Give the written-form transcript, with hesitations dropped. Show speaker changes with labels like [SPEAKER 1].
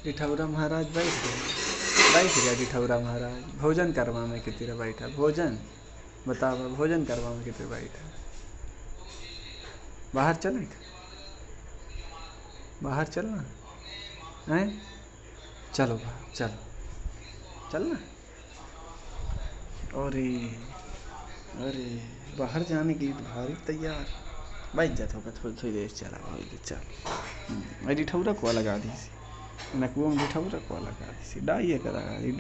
[SPEAKER 1] रिठौरा महाराज बैठ गया रिठौरा महाराज। भोजन करवा में कि तेरा बैठा भोजन बतावा, भोजन करवा में कि तेरा बैठा। बाहर चल, बाहर चलना है, चलो बाहर चलो, चलना। अरे बाहर जाने की भारी तैयार। बैठ जाता होगा थोड़ी देर, चला चल। रिठौरा को लगा दी, नकुआ में रिठौरा को लगा दी, डाई है करा डाई।